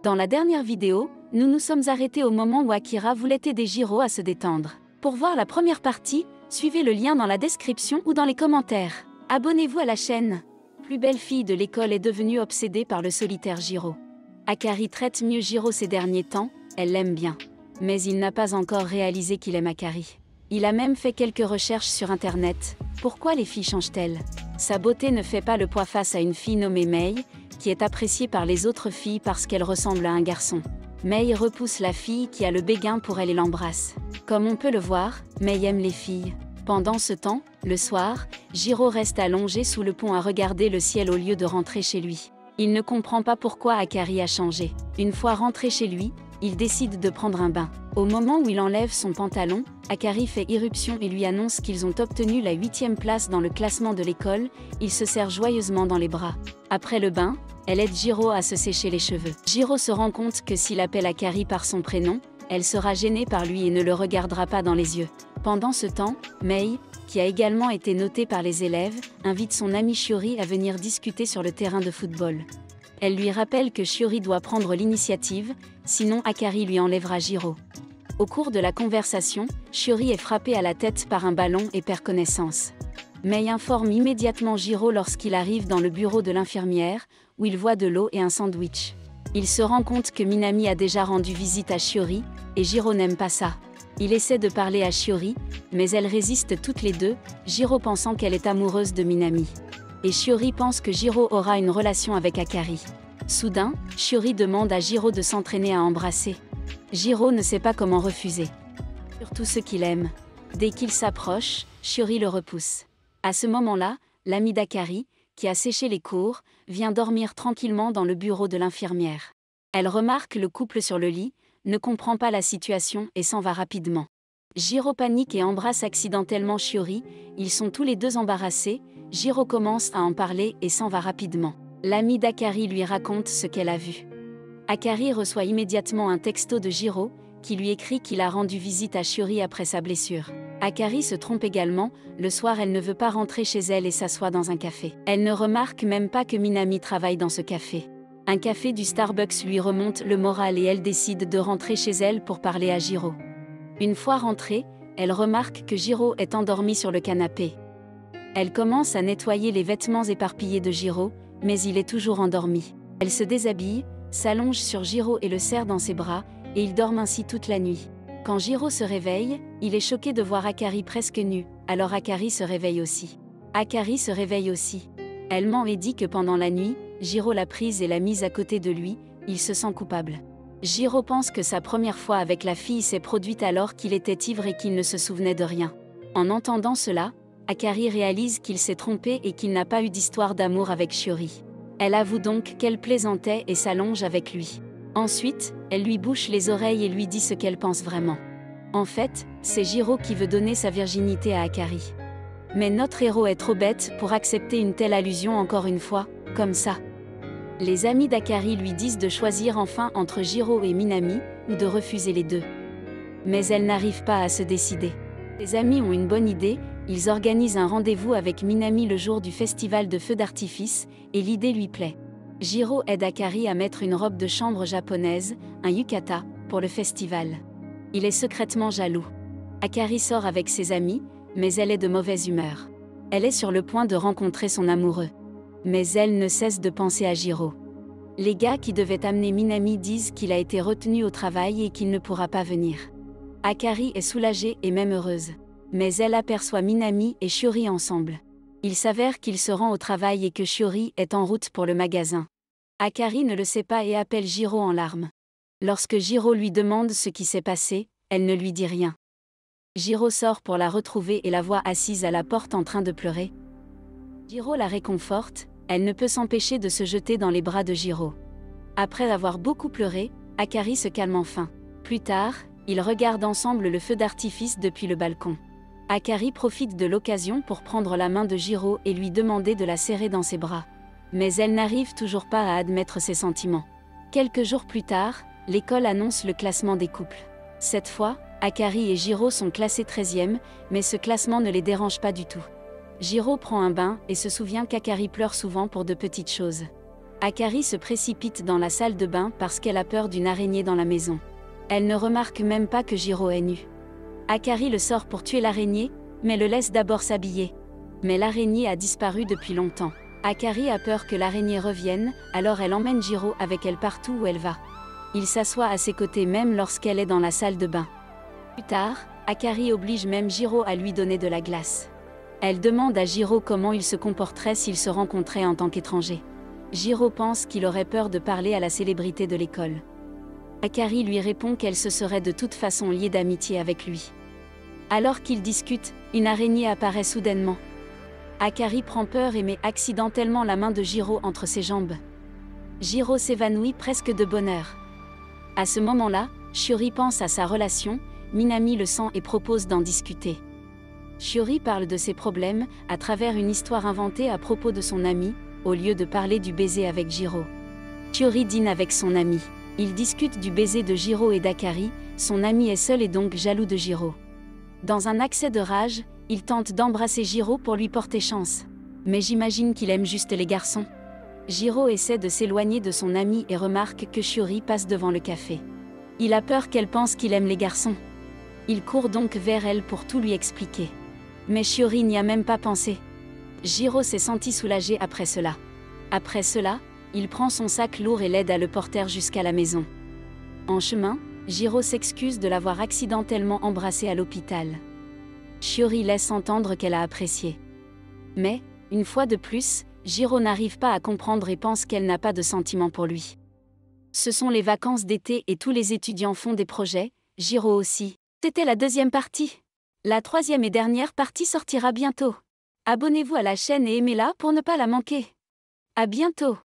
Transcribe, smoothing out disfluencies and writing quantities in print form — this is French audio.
Dans la dernière vidéo, nous nous sommes arrêtés au moment où Akira voulait aider Jiro à se détendre. Pour voir la première partie, suivez le lien dans la description ou dans les commentaires. Abonnez-vous à la chaîne. Plus belle fille de l'école est devenue obsédée par le solitaire Jiro. Akari traite mieux Jiro ces derniers temps, elle l'aime bien. Mais il n'a pas encore réalisé qu'il aime Akari. Il a même fait quelques recherches sur internet. Pourquoi les filles changent-elles? Sa beauté ne fait pas le poids face à une fille nommée Mei, qui est appréciée par les autres filles parce qu'elle ressemble à un garçon. Mei repousse la fille qui a le béguin pour elle et l'embrasse. Comme on peut le voir, Mei aime les filles. Pendant ce temps, le soir, Jiro reste allongé sous le pont à regarder le ciel au lieu de rentrer chez lui. Il ne comprend pas pourquoi Akari a changé. Une fois rentré chez lui, il décide de prendre un bain. Au moment où il enlève son pantalon, Akari fait irruption et lui annonce qu'ils ont obtenu la 8e place dans le classement de l'école. Il se serre joyeusement dans les bras. Après le bain, elle aide Jiro à se sécher les cheveux. Jiro se rend compte que s'il appelle Akari par son prénom, elle sera gênée par lui et ne le regardera pas dans les yeux. Pendant ce temps, Mei, qui a également été notée par les élèves, invite son amie Shiori à venir discuter sur le terrain de football. Elle lui rappelle que Shiori doit prendre l'initiative, sinon Akari lui enlèvera Jiro. Au cours de la conversation, Shiori est frappée à la tête par un ballon et perd connaissance. Mei informe immédiatement Jiro lorsqu'il arrive dans le bureau de l'infirmière, où il voit de l'eau et un sandwich. Il se rend compte que Minami a déjà rendu visite à Shiori, et Jiro n'aime pas ça. Il essaie de parler à Shiori, mais elles résistent toutes les deux, Jiro pensant qu'elle est amoureuse de Minami. Et Shiori pense que Jiro aura une relation avec Akari. Soudain, Shiori demande à Jiro de s'entraîner à embrasser. Jiro ne sait pas comment refuser. Surtout ce qu'il aime. Dès qu'il s'approche, Shiori le repousse. À ce moment-là, l'ami d'Akari, qui a séché les cours, vient dormir tranquillement dans le bureau de l'infirmière. Elle remarque le couple sur le lit, ne comprend pas la situation et s'en va rapidement. Jiro panique et embrasse accidentellement Shiori, ils sont tous les deux embarrassés, Jiro commence à en parler et s'en va rapidement. L'ami d'Akari lui raconte ce qu'elle a vu. Akari reçoit immédiatement un texto de Jiro, qui lui écrit qu'il a rendu visite à Shiori après sa blessure. Akari se trompe également, le soir elle ne veut pas rentrer chez elle et s'assoit dans un café. Elle ne remarque même pas que Minami travaille dans ce café. Un café du Starbucks lui remonte le moral et elle décide de rentrer chez elle pour parler à Jiro. Une fois rentrée, elle remarque que Jiro est endormi sur le canapé. Elle commence à nettoyer les vêtements éparpillés de Jiro, mais il est toujours endormi. Elle se déshabille, s'allonge sur Jiro et le serre dans ses bras, et ils dorment ainsi toute la nuit. Quand Jiro se réveille, il est choqué de voir Akari presque nue, alors Akari se réveille aussi. Akari se réveille aussi. Elle ment et dit que pendant la nuit, Jiro l'a prise et l'a mise à côté de lui, il se sent coupable. Jiro pense que sa première fois avec la fille s'est produite alors qu'il était ivre et qu'il ne se souvenait de rien. En entendant cela, Akari réalise qu'il s'est trompé et qu'il n'a pas eu d'histoire d'amour avec Shiori. Elle avoue donc qu'elle plaisantait et s'allonge avec lui. Ensuite, elle lui bouche les oreilles et lui dit ce qu'elle pense vraiment. En fait, c'est Jiro qui veut donner sa virginité à Akari. Mais notre héros est trop bête pour accepter une telle allusion encore une fois, comme ça. Les amis d'Akari lui disent de choisir enfin entre Jiro et Minami, ou de refuser les deux. Mais elle n'arrive pas à se décider. Les amis ont une bonne idée, ils organisent un rendez-vous avec Minami le jour du festival de feux d'artifice, et l'idée lui plaît. Jiro aide Akari à mettre une robe de chambre japonaise, un yukata, pour le festival. Il est secrètement jaloux. Akari sort avec ses amis, mais elle est de mauvaise humeur. Elle est sur le point de rencontrer son amoureux. Mais elle ne cesse de penser à Jiro. Les gars qui devaient amener Minami disent qu'il a été retenu au travail et qu'il ne pourra pas venir. Akari est soulagée et même heureuse. Mais elle aperçoit Minami et Shiori ensemble. Il s'avère qu'il se rend au travail et que Shiori est en route pour le magasin. Akari ne le sait pas et appelle Jiro en larmes. Lorsque Jiro lui demande ce qui s'est passé, elle ne lui dit rien. Jiro sort pour la retrouver et la voit assise à la porte en train de pleurer. Jiro la réconforte, elle ne peut s'empêcher de se jeter dans les bras de Jiro. Après avoir beaucoup pleuré, Akari se calme enfin. Plus tard, ils regardent ensemble le feu d'artifice depuis le balcon. Akari profite de l'occasion pour prendre la main de Jiro et lui demander de la serrer dans ses bras. Mais elle n'arrive toujours pas à admettre ses sentiments. Quelques jours plus tard, l'école annonce le classement des couples. Cette fois, Akari et Jiro sont classés 13e, mais ce classement ne les dérange pas du tout. Jiro prend un bain et se souvient qu'Akari pleure souvent pour de petites choses. Akari se précipite dans la salle de bain parce qu'elle a peur d'une araignée dans la maison. Elle ne remarque même pas que Jiro est nu. Akari le sort pour tuer l'araignée, mais le laisse d'abord s'habiller. Mais l'araignée a disparu depuis longtemps. Akari a peur que l'araignée revienne, alors elle emmène Jiro avec elle partout où elle va. Il s'assoit à ses côtés même lorsqu'elle est dans la salle de bain. Plus tard, Akari oblige même Jiro à lui donner de la glace. Elle demande à Jiro comment il se comporterait s'ils se rencontraient en tant qu'étrangers. Jiro pense qu'il aurait peur de parler à la célébrité de l'école. Akari lui répond qu'elle se serait de toute façon liée d'amitié avec lui. Alors qu'ils discutent, une araignée apparaît soudainement. Akari prend peur et met accidentellement la main de Jiro entre ses jambes. Jiro s'évanouit presque de bonheur. À ce moment-là, Shiori pense à sa relation, Minami le sent et propose d'en discuter. Shiori parle de ses problèmes, à travers une histoire inventée à propos de son ami, au lieu de parler du baiser avec Jiro. Shiori dîne avec son ami. Ils discutent du baiser de Jiro et d'Akari, son ami est seul et donc jaloux de Jiro. Dans un accès de rage, il tente d'embrasser Jiro pour lui porter chance. Mais j'imagine qu'il aime juste les garçons. Jiro essaie de s'éloigner de son ami et remarque que Shiori passe devant le café. Il a peur qu'elle pense qu'il aime les garçons. Il court donc vers elle pour tout lui expliquer. Mais Shiori n'y a même pas pensé. Jiro s'est senti soulagé après cela. Après cela, il prend son sac lourd et l'aide à le porter jusqu'à la maison. En chemin, Jiro s'excuse de l'avoir accidentellement embrassé à l'hôpital. Shiori laisse entendre qu'elle a apprécié. Mais, une fois de plus, Jiro n'arrive pas à comprendre et pense qu'elle n'a pas de sentiment pour lui. Ce sont les vacances d'été et tous les étudiants font des projets, Jiro aussi. C'était la deuxième partie. La troisième et dernière partie sortira bientôt. Abonnez-vous à la chaîne et aimez-la pour ne pas la manquer. À bientôt.